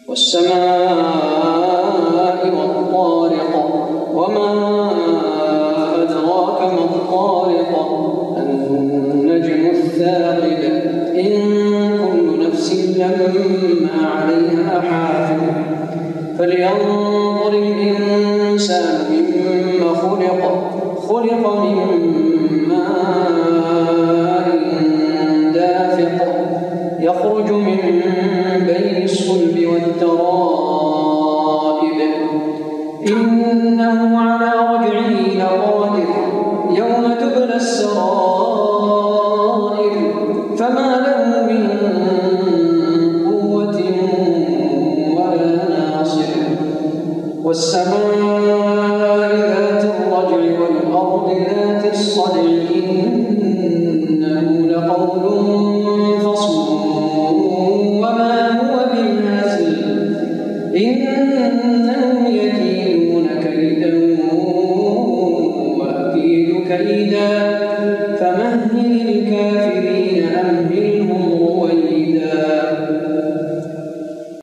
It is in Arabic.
والسماء والطارق وما أدراك ما الطارق النجم الثاقب إن كل نفس لما عليها حافظ فلينظر الإنسان مما خلق من ماء دافق يخرج من بين الصلب والترائب إنه على رجعه لقادر يوم تبلى السرائر فما له من قوة ولا ناصر والسماء ذات الرجع والأرض ذات الصدع إنه لقول فصل وما هو بالهزل إنهم يكيدون كيدا وأكيد كيدا